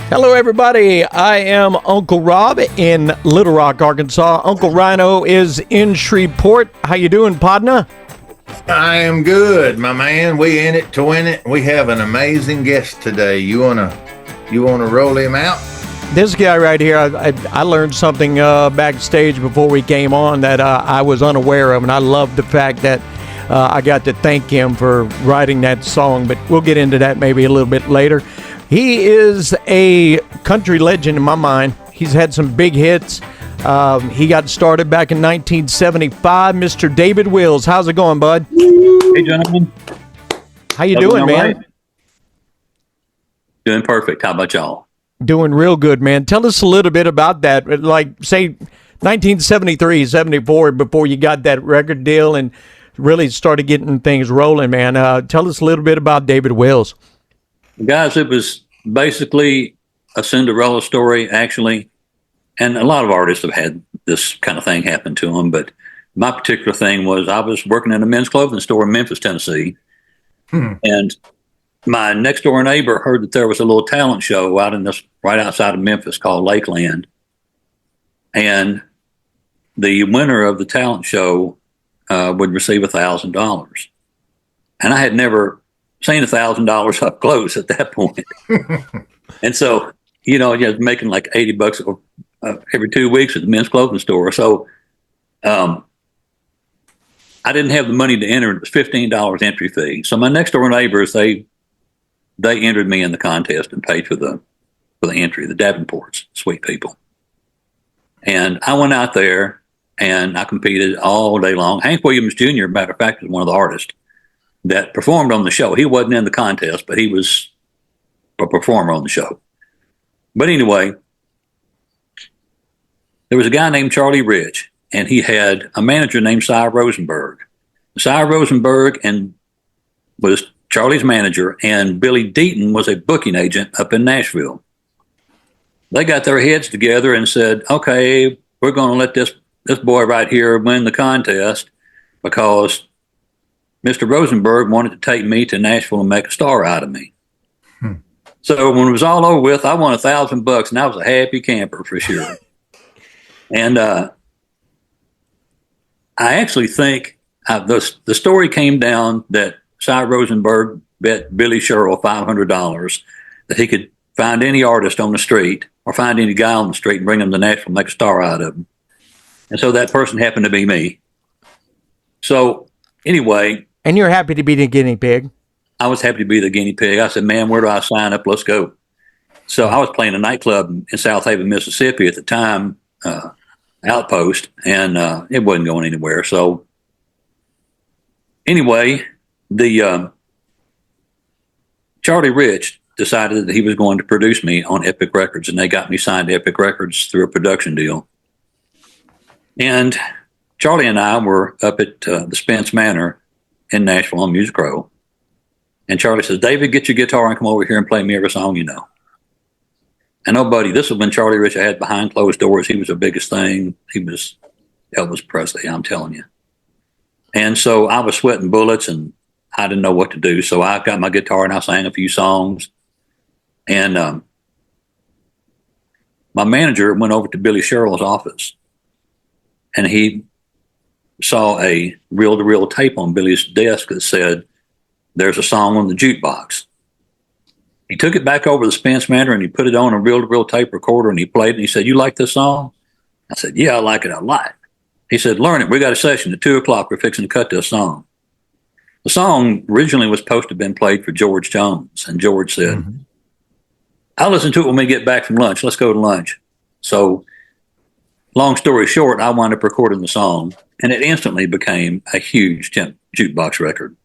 Hello, everybody. I am Uncle Rob in Little Rock, Arkansas. Uncle Ryano is in Shreveport. How you doing, partner? I am good, my man. We in it to win it. We have an amazing guest today. You wanna roll him out? This guy right here, I learned something backstage before we came on that I was unaware of, and I love the fact that I got to thank him for writing that song, but we'll get into that maybe a little bit later. He is a country legend in my mind. He's had some big hits. He got started back in 1975. Mr. David Wills. How's it going, bud? Hey, gentlemen. How you doing, man? Right? Doing perfect. How about y'all? Doing real good, man. Tell us a little bit about that. Like, say, 1973, 74, before you got that record deal and really started getting things rolling, man. Tell us a little bit about David Wills. Guys, it was basically a Cinderella story, actually. And a lot of artists have had this kind of thing happen to them. But my particular thing was I was working in a men's clothing store in Memphis, Tennessee. And my next door neighbor heard that there was a little talent show out in this right outside of Memphis called Lakeland. And the winner of the talent show would receive $1,000. And I had never seen $1,000 up close at that point. And so, you know, you're making like $80 every 2 weeks at the men's clothing store. So I didn't have the money to enter. It was $15 entry fee. So my next door neighbors, they entered me in the contest and paid for the entry, the Davenports, sweet people. And I went out there and I competed all day long. Hank Williams Jr., matter of fact, is one of the artists that performed on the show. He wasn't in the contest, but he was a performer on the show. But anyway, there was a guy named Charlie Rich, and he had a manager named Cy Rosenberg. Cy Rosenberg was Charlie's manager, and Billy Deaton was a booking agent up in Nashville. They got their heads together and said, okay, we're going to let this boy right here win the contest because Mr. Rosenberg wanted to take me to Nashville and make a star out of me. So when it was all over with, I won $1,000, and I was a happy camper for sure. And I actually think the story came down that Cy Rosenberg bet Billy Sherrill $500 that he could find any artist on the street or find any guy on the street and bring him to Nashville and make a star out of him. And so that person happened to be me. So anyway. And you're happy to be the guinea pig? I was happy to be the guinea pig. I said, man, where do I sign up? Let's go. So I was playing a nightclub in South Haven, Mississippi at the time, Outpost, and it wasn't going anywhere. So anyway, the Charlie Rich decided that he was going to produce me on Epic Records, and they got me signed to Epic Records through a production deal. And Charlie and I were up at the Spence Manor in Nashville on Music Row. And Charlie says, David, get your guitar and come over here and play me every song you know. And nobody, this was when Charlie Rich had behind closed doors. He was the biggest thing. He was Elvis Presley, I'm telling you. And so I was sweating bullets and I didn't know what to do. So I got my guitar and I sang a few songs. And my manager went over to Billy Sherrill's office and he saw a reel-to-reel tape on Billy's desk that said, there's a song on the jukebox. He took it back over to the Spence Manor and he put it on a reel-to-reel tape recorder and he played it and he said, you like this song? I said, yeah, I like it a lot. He said, learn it. We got a session at 2:00. We're fixing to cut this song. The song originally was supposed to have been played for George Jones. And George said, I'll listen to it when we get back from lunch. Let's go to lunch. So long story short, I wound up recording the song and it instantly became a huge jukebox record.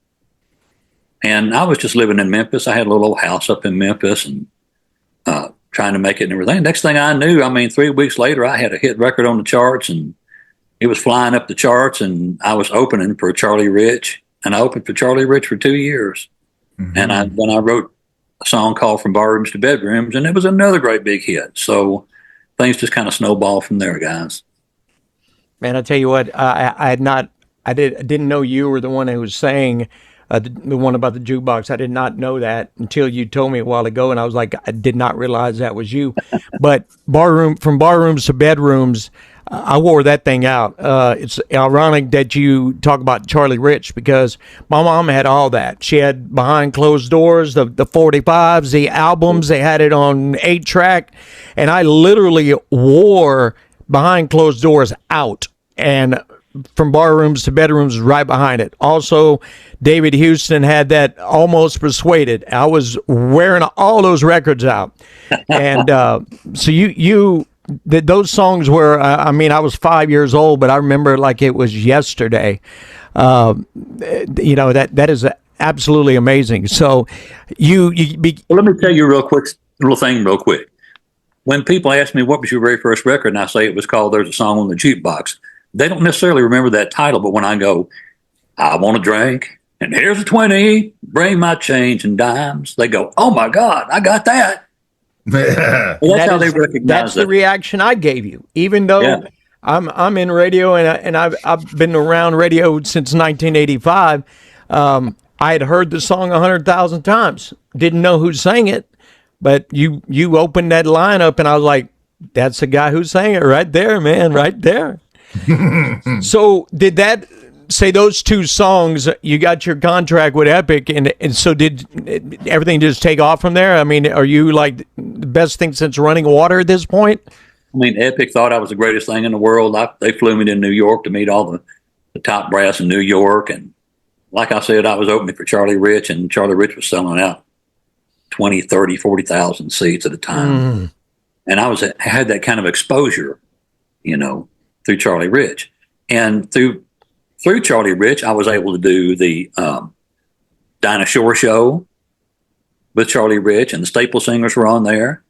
And I was just living in Memphis. I had a little old house up in Memphis and trying to make it and everything. Next thing I knew, 3 weeks later, I had a hit record on the charts and it was flying up the charts and I was opening for Charlie Rich. And I opened for Charlie Rich for 2 years. And then I wrote a song called From Barrooms to Bedrooms, and it was another great big hit. So things just kind of snowballed from there, guys. Man, I tell you what, I didn't know you were the one who was saying the one about the jukebox. I did not know that until you told me a while ago, and I was like, I did not realize that was you. But from bar rooms to bedrooms, I wore that thing out. It's ironic that you talk about Charlie Rich because my mom had all that. She had behind closed doors, the 45s, the albums. They had it on 8-track, and I literally wore behind closed doors out, and from bar rooms to bedrooms right behind it. Also, David Houston had that Almost Persuaded. I was wearing all those records out. And so those songs were, I was 5 years old, but I remember like it was yesterday. That is absolutely amazing. So well, let me tell you real quick. When people ask me what was your very first record, and I say it was called There's a Song on the Jukebox, they don't necessarily remember that title, but when I go, I want a drink, and here's a 20, bring my change and dimes, they go, oh my God, I got that. Well, that's how they recognize that's the reaction I gave you, even though I'm in radio and I've been around radio since 1985. I had heard the song 100,000 times, didn't know who sang it, but you opened that lineup and I was like, that's the guy who sang it right there, man, right there. So did that say those two songs? You got your contract with Epic, and so did everything just take off from there? I mean, are you like the best thing since running water at this point? I mean, Epic thought I was the greatest thing in the world. They flew me to New York to meet all the top brass in New York, and like I said, I was opening for Charlie Rich, and Charlie Rich was selling out 20, 30, 40,000 seats at a time, and I had that kind of exposure, through Charlie Rich. And through Charlie Rich, I was able to do the Dinah Shore show with Charlie Rich, and the Staple Singers were on there.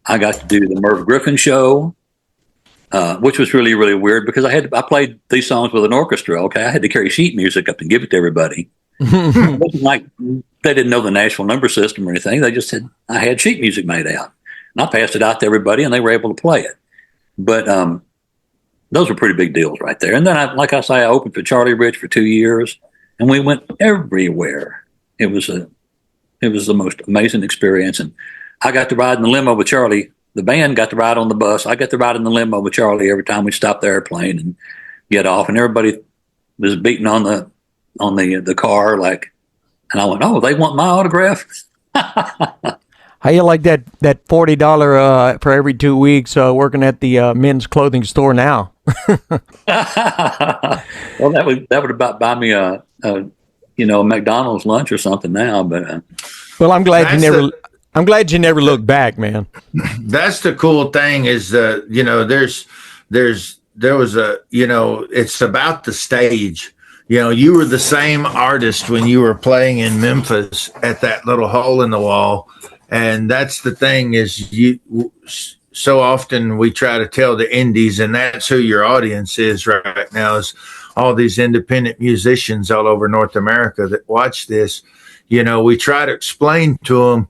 I got to do the Merv Griffin show, which was really, really weird because I played these songs with an orchestra. Okay, I had to carry sheet music up and give it to everybody. It wasn't like they didn't know the Nashville number system or anything. They just said I had sheet music made out, and I passed it out to everybody, and they were able to play it. But those were pretty big deals right there. And then, I opened for Charlie Rich for 2 years, and we went everywhere. It was the most amazing experience. And I got to ride in the limo with Charlie. The band got to ride on the bus. I got to ride in the limo with Charlie every time we stopped the airplane and get off. And everybody was beating on the car, and I went, oh, they want my autograph? How you like that $40 for every 2 weeks working at the men's clothing store now? Well, that would about buy me a McDonald's lunch or something now. But well, I'm glad you never looked back, man. That's the cool thing is there was it's about the stage. You were the same artist when you were playing in Memphis at that little hole in the wall. And that's the thing is so often we try to tell the indies, and that's who your audience is right now, is all these independent musicians all over North America that watch this. We try to explain to them,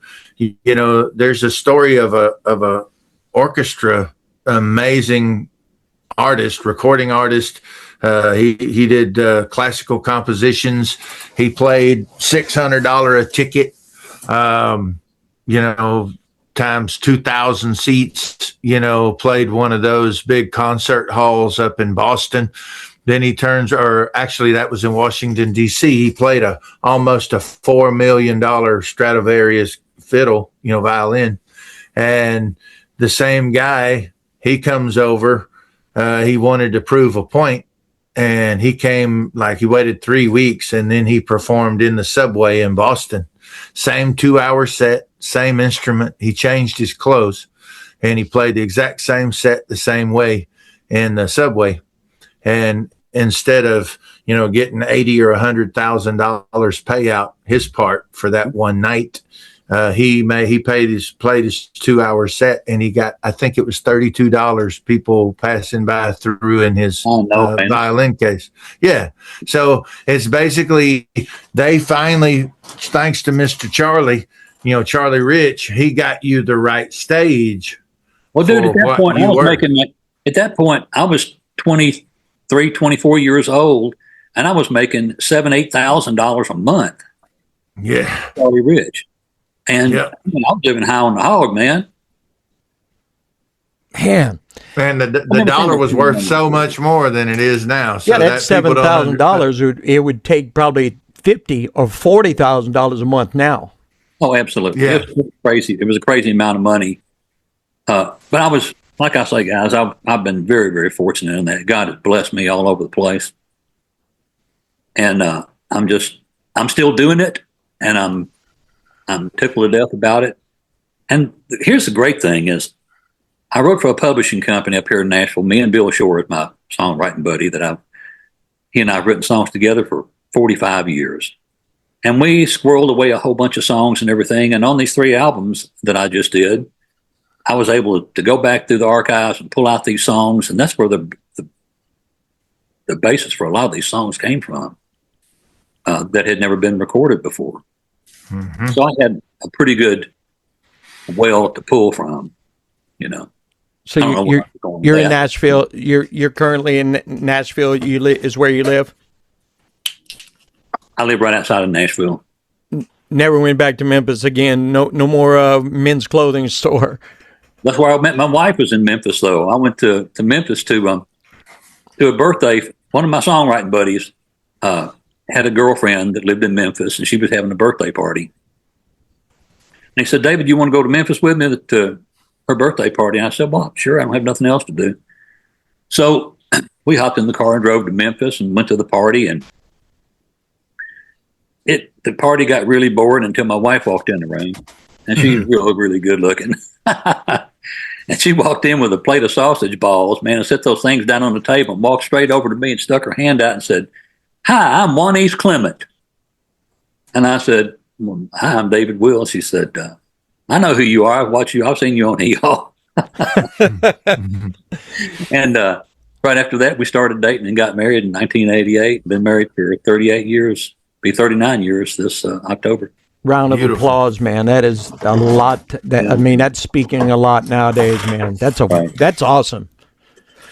there's a story of a orchestra, amazing artist, recording artist. He did classical compositions. He played $600 a ticket. Times 2,000 seats, played one of those big concert halls up in Boston. Then that was in Washington, D.C. He played almost a $4 million Stradivarius fiddle, violin. And the same guy, he comes over, he wanted to prove a point. And he came, he waited 3 weeks, and then he performed in the subway in Boston. Same 2-hour set, same instrument. He changed his clothes, and he played the exact same set the same way in the subway. And instead of getting $80,000 or $100,000 payout his part for that one night, he played his 2-hour set, and he got, I think it was $32 people passing by through in his violin case. Yeah. So it's basically, they finally, thanks to Mr. Charlie, Charlie Rich, he got you the right stage. Well, dude, at that point, I was 23, 24 years old, and I was making $7,000, $8,000 a month. Yeah. Charlie Rich. And Yeah. I was living high on the hog, man. Man, And the dollar was worth so much more than it is now. So yeah, that's that people don't $7,000. It would take probably $50,000 or $40,000 a month now. Oh, absolutely. Yeah. It was crazy. It was a crazy amount of money. But I was, like I say, guys, I've been very, very fortunate in that. God has blessed me all over the place. And I'm still doing it, and I'm tickled to death about it. And here's the great thing is, I wrote for a publishing company up here in Nashville. Me and Bill Shore is my songwriting buddy he and I have written songs together for 45 years. And we squirreled away a whole bunch of songs and everything. And on these 3 albums that I just did, I was able to go back through the archives and pull out these songs. And that's where the basis for a lot of these songs came from, that had never been recorded before. Mm-hmm. So I had a pretty good well to pull from, you know. So you're in Nashville. You're currently in Nashville. Is where you live. I live right outside of Nashville. Never went back to Memphis again. No more men's clothing store. That's where I met my wife. Was in Memphis though. I went to Memphis to a birthday. One of my songwriting buddies had a girlfriend that lived in Memphis, and she was having a birthday party. And he said, "David, you want to go to Memphis with me to her birthday party?" And I said, "Well, sure. I don't have nothing else to do." So we hopped in the car and drove to Memphis and went to the party. And the party got really boring until my wife walked in the room, and she's really, really good looking. And she walked in with a plate of sausage balls, man, and set those things down on the table and walked straight over to me and stuck her hand out and said, "Hi, I'm Juanese Clement." And I said, "Well, hi, I'm David Will." She said, "I know who you are. I've seen you on EO." And right after that, we started dating and got married in 1988. Been married for 38 years, be 39 years this October. Round of applause, man. That is a lot. I mean, that's speaking a lot nowadays, man. That's awesome.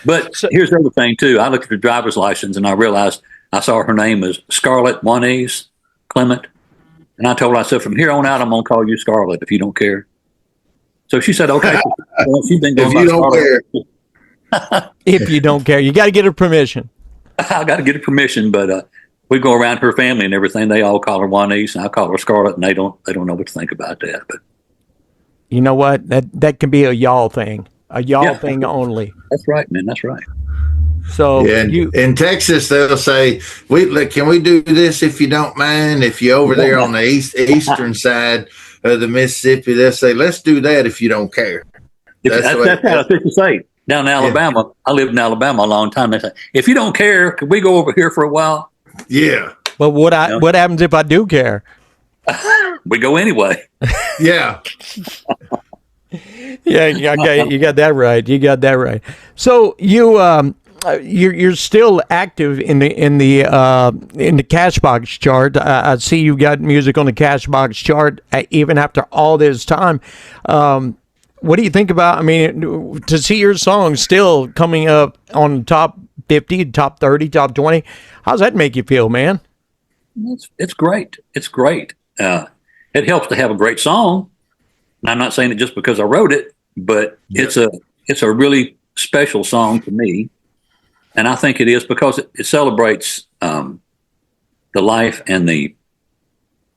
But here's the other thing too. I looked at her driver's license and I realized I saw her name was Scarlett Juanese Clement, and I told her, I said, "From here on out, I'm gonna call you Scarlett if you don't care." So she said, "Okay." Well, she's been going if you don't care. If you don't care, you got to get her permission. I got to get her permission, but we go around her family and everything. They all call her Juanese, and I call her Scarlett, and they don't know what to think about that. But you know what? That can be a y'all thing, thing only. That's right, man. That's right. So in Texas, they'll say, "Can we do this if you don't mind?" If you're over there on the eastern side of the Mississippi, they'll say, "Let's do that if you don't care." That's how I think to say. Down in Alabama, I lived in Alabama a long time. They say, "If you don't care, could we go over here for a while?" Yeah. But what happens if I do care? We go anyway. Yeah. Yeah, you got that right. You got that right. So you're still active in the Cashbox chart. I see you got music on the Cashbox chart even after all this time. What do you think about? I mean, to see your song still coming up on top 50, top 30, top 20, how does that make you feel, man? It's great. It's great. It helps to have a great song. And I'm not saying it just because I wrote it, but it's a really special song to me. And I think it is because it celebrates the life and the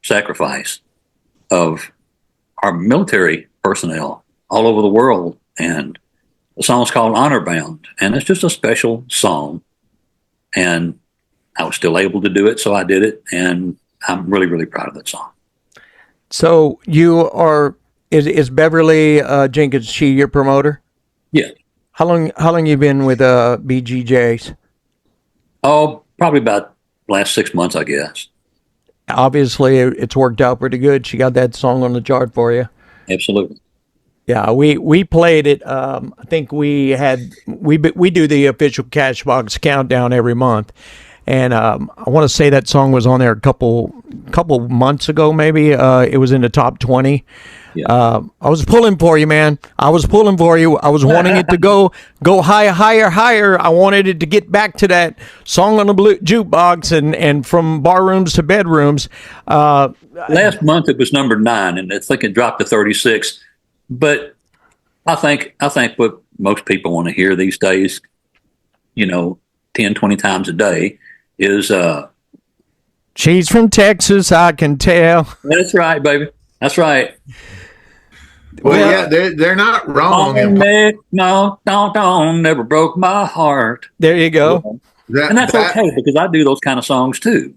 sacrifice of our military personnel all over the world. And the song's called Honor Bound. And it's just a special song. And I was still able to do it, so I did it. And I'm really, really proud of that song. So you are, is Beverly Jenkins, she your promoter? Yeah. How long you been with BGJs? Oh, probably about the last 6 months, I guess. Obviously, it's worked out pretty good. She got that song on the chart for you. Absolutely. Yeah, we played it. I think we do the official Cashbox countdown every month, and I want to say that song was on there a couple couple months ago, maybe. It was in the top 20. Yeah. I was pulling for you, man. I was pulling for you. I was wanting it to go higher, higher, higher. I wanted it to get back to that song on the blue jukebox and from bar rooms to bedrooms. Last month it was number 9, and I think it dropped to 36. But I think what most people want to hear these days, 10, 20 times a day, is she's from Texas, I can tell. That's right, baby. That's right. Well, yeah, they're not wrong. No, don't, never broke my heart. There you go. And that's okay, because I do those kind of songs too.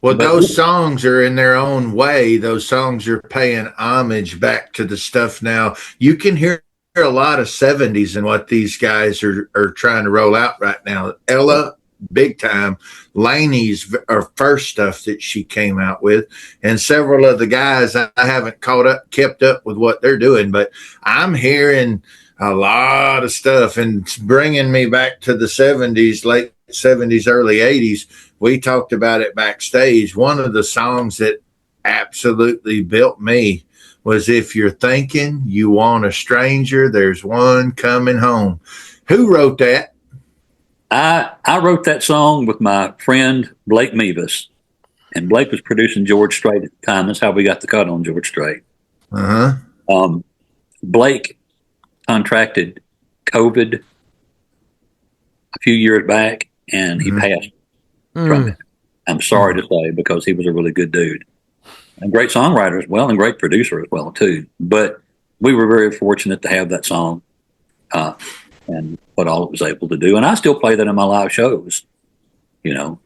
Well, those songs are in their own way. Those songs are paying homage back to the stuff now. You can hear a lot of 70s in what these guys are trying to roll out right now. Ella, big time. Laney's first stuff that she came out with, and several of the guys I haven't kept up with what they're doing, but I'm hearing a lot of stuff, and it's bringing me back to the 70s, late 70s, early 80s. We talked about it backstage. One of the songs that absolutely built me was "If You're Thinking You Want a Stranger, There's One Coming Home." Who wrote that? I wrote that song with my friend Blake Mevis, and Blake was producing George Strait at the time. That's how we got the cut on George Strait. Blake contracted COVID a few years back, and he passed from it. I'm sorry to say, because he was a really good dude, and great songwriter as well, and great producer as well too. But we were very fortunate to have that song. And what all it was able to do. And I still play that in my live shows, and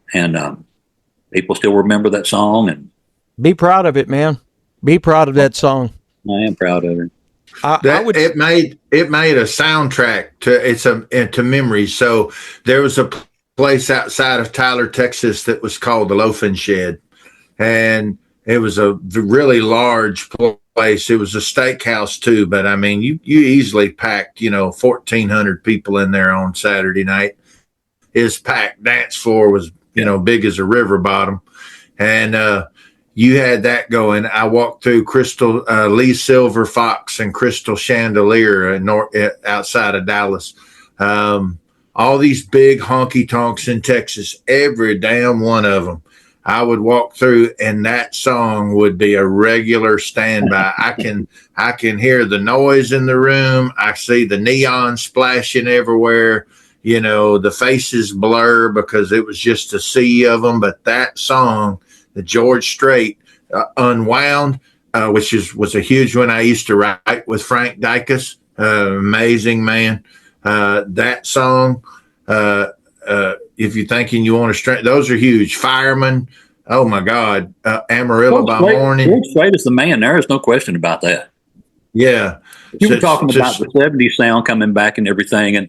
people still remember that song. And be proud of it, man. Be proud of that song. I am proud of it. It made a soundtrack to memories. So there was a place outside of Tyler, Texas that was called the Loafing Shed. And it was a really large place. It was a steakhouse too, but I mean, you easily packed, 1,400 people in there on Saturday night. His packed dance floor was, big as a river bottom. And, you had that going. I walked through Crystal, Lee Silver Fox and Crystal Chandelier outside of Dallas. All these big honky tonks in Texas, every damn one of them. I would walk through, and that song would be a regular standby. I can hear the noise in the room. I see the neon splashing everywhere. The faces blur because it was just a sea of them. But that song, the George Strait, Unwound, which was a huge one. I used to write with Frank Dykes, amazing man. That song, If You're Thinking You Want to Strength, those are huge. Fireman, oh my God, Amarillo by Morning. George Strait is the man. There is no question about that. Yeah, you were talking about the '70s sound coming back and everything, and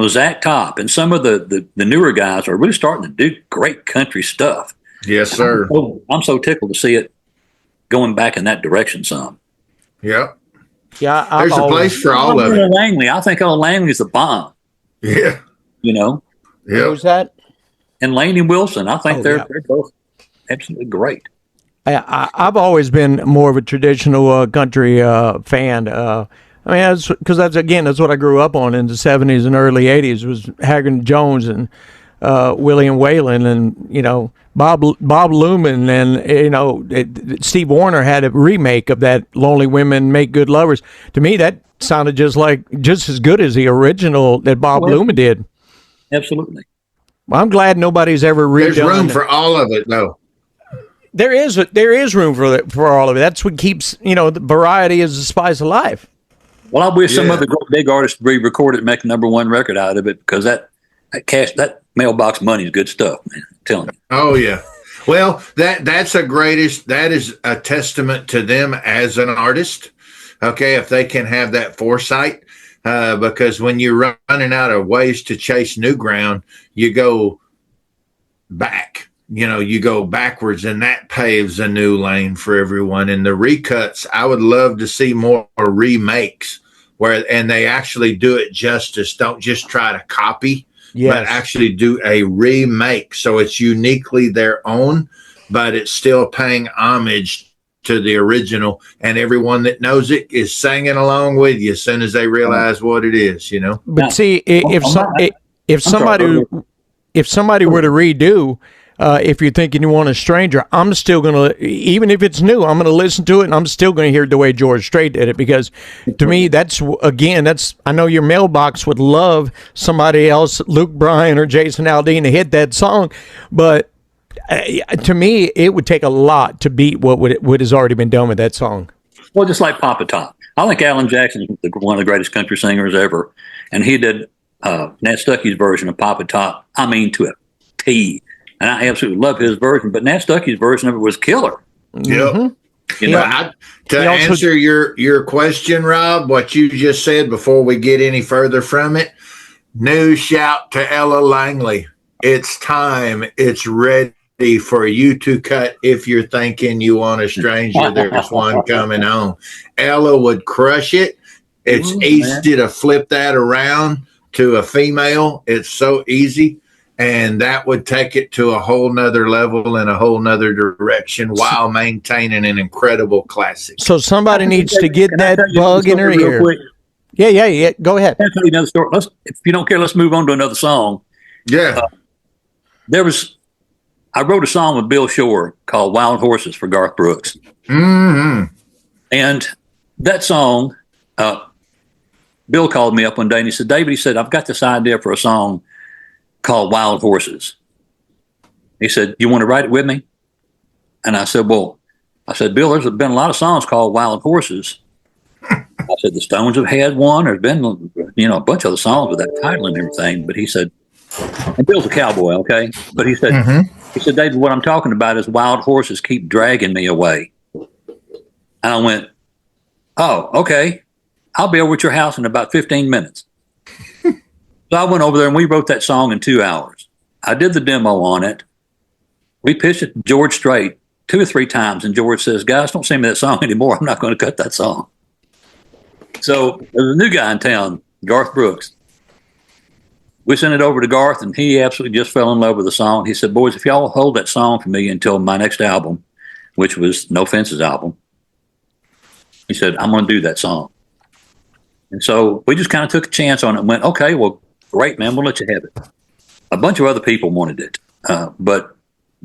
Zach Top and some of the newer guys are really starting to do great country stuff. Yes, sir. I'm so tickled to see it going back in that direction some. Yep. Yeah, there's a place for all of it. Langley, I think Ella Langley's the bomb. Yeah. Yeah. Who's that? And Laney Wilson. I think they're both absolutely great. I've always been more of a traditional country fan. Because that's what I grew up on in the 70s and early 80s was Haggard and Jones and William Whalen and Bob Lumen and Steve Wariner had a remake of that Lonely Women Make Good Lovers. To me, that sounded just as good as the original that Bob Lumen did. Absolutely. Well, I'm glad nobody's ever redone. There's room for all of it, though. There is room for all of it. That's what keeps the variety is the spice of life. Well, I wish some other big artists re-recorded and make a #1 record out of it, because that mailbox money is good stuff, man. I'm telling you. Oh yeah. Well, that is a testament to them as an artist. Okay, if they can have that foresight, because when you're running out of ways to chase new ground, you go back. You go backwards, and that paves a new lane for everyone. And the recuts, I would love to see more remakes and they actually do it justice. Don't just try to copy, but actually do a remake so it's uniquely their own. but it's still paying homage to the original, and everyone that knows it is singing along with you as soon as they realize what it is, you know. But see, if somebody were to redo, if you're thinking you want a stranger, I'm still gonna, even if it's new, I'm gonna listen to it, and I'm still gonna hear it the way George Strait did it, because to me, that's I know your mailbox would love somebody else, Luke Bryan or Jason Aldean, to hit that song, but to me, it would take a lot to beat what has already been done with that song. Well, just like Papa Top. I think Alan Jackson is one of the greatest country singers ever, and he did Nat Stuckey's version of Papa Top. I mean, to a T. And I absolutely love his version, but Nat Stuckey's version of it was killer. Yep. You know, to answer your question, Rob, what you just said before we get any further from it, new shout to Ella Langley. It's time. It's ready for you to cut. If you're thinking you want a stranger, there's one coming on. Ella would crush it. It's easy to flip that around to a female. It's so easy. And that would take it to a whole nother level and a whole nother direction while maintaining an incredible classic. So somebody needs to get that bug in her ear. Quick? Yeah. Go ahead. I'll tell you another story. If you don't care, let's move on to another song. Yeah. I wrote a song with Bill Shore called Wild Horses for Garth Brooks. Mm-hmm. And that song, Bill called me up one day and he said, David, he said, I've got this idea for a song called Wild Horses. He said, you want to write it with me? And I said, Bill, there's been a lot of songs called Wild Horses. I said, the Stones have had one. There's been, a bunch of other songs with that title and everything. But he said, and Bill's a cowboy, okay? But he said, David, what I'm talking about is wild horses keep dragging me away. And I went, oh, okay. I'll be over at your house in about 15 minutes. So I went over there and we wrote that song in 2 hours. I did the demo on it. We pitched it to George Strait 2 or 3 times, and George says, guys, don't sing me that song anymore. I'm not going to cut that song. So there's a new guy in town, Garth Brooks. We sent it over to Garth, and he absolutely just fell in love with the song. He said, boys, if y'all hold that song for me until my next album, which was No Fence's album, he said, I'm going to do that song. And so we just kind of took a chance on it and went, okay, well, great, man, we'll let you have it. A bunch of other people wanted it, but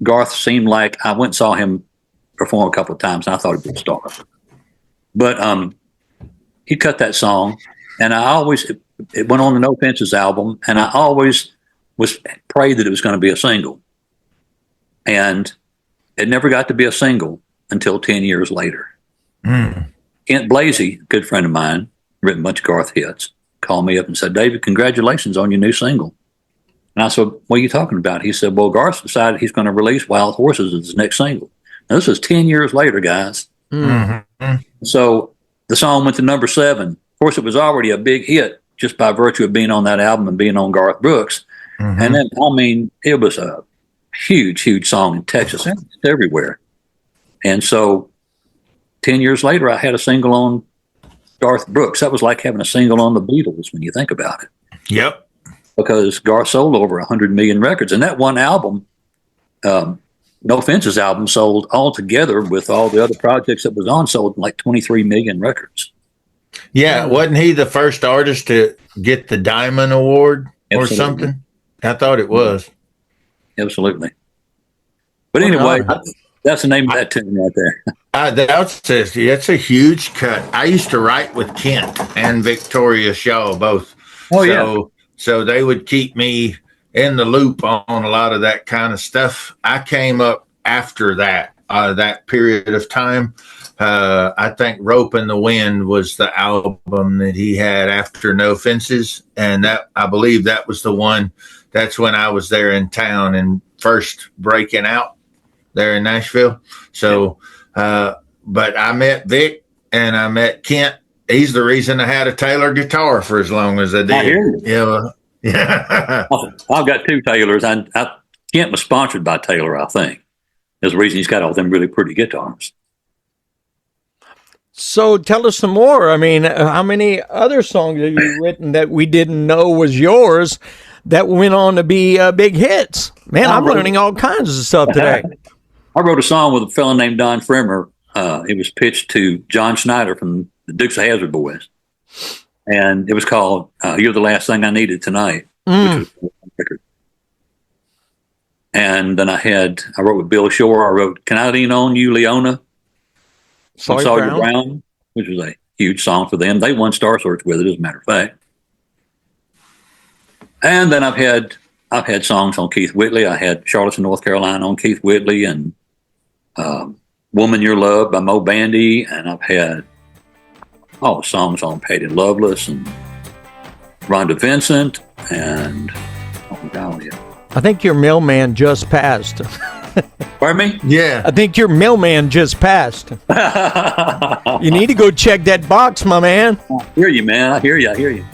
Garth seemed like, I went and saw him perform a couple of times, and I thought he'd be a star. But he cut that song, and it went on the No Fences album, and I always was prayed that it was going to be a single. And it never got to be a single until 10 years later. Kent Blasey, a good friend of mine, written a bunch of Garth hits, called me up and said, David, congratulations on your new single. And I said, what are you talking about? He said, well, Garth decided he's going to release Wild Horses as his next single. Now, this is 10 years later, guys. So the song went to number 7. Of course, it was already a big hit just by virtue of being on that album and being on Garth Brooks. And then, it was a huge, huge song in Texas and everywhere. And so 10 years later, I had a single on Garth Brooks. That was like having a single on the Beatles when you think about it. Yep. Because Garth sold over 100 million records. And that one album, No Fences album, sold all together with all the other projects that was on, sold like 23 million records. Yeah, wasn't he the first artist to get the Diamond Award or something? I thought it was. Absolutely. But anyway, that's the name of that tune right there. That's a huge cut. I used to write with Kent and Victoria Shaw both. So they would keep me in the loop on a lot of that kind of stuff. I came up after that period of time. I think Rope in the Wind was the album that he had after No Fences. And I believe that was the one. That's when I was there in town and first breaking out there in Nashville. So, but I met Vic and I met Kent. He's the reason I had a Taylor guitar for as long as I did. I hear you. Yeah. I've got 2 Taylors. Kent was sponsored by Taylor, I think. There's a reason he's got all them really pretty guitars. So tell us some more. I mean, how many other songs have you written that we didn't know was yours that went on to be big hits? Man, I'm learning all kinds of stuff today. I wrote a song with a fellow named Don Fremer. It was pitched to John Schneider from the Dukes of Hazzard Boys, and it was called "You're the Last Thing I Needed Tonight," which was a record. And then I wrote with Bill Shore. I wrote "Can I Lean on You, Leona?" Sawyer Brown, which was a huge song for them. They won Star Search with it, as a matter of fact. And then I've had songs on Keith Whitley. I had Charleston, North Carolina on Keith Whitley, and Woman Your Love by Mo Bandy, and I've had all the songs on Patty Loveless and Rhonda Vincent, and oh golly. I think your mailman just passed. Pardon me? Yeah. I think your mailman just passed. You need to go check that box, my man. I hear you, man. I hear you.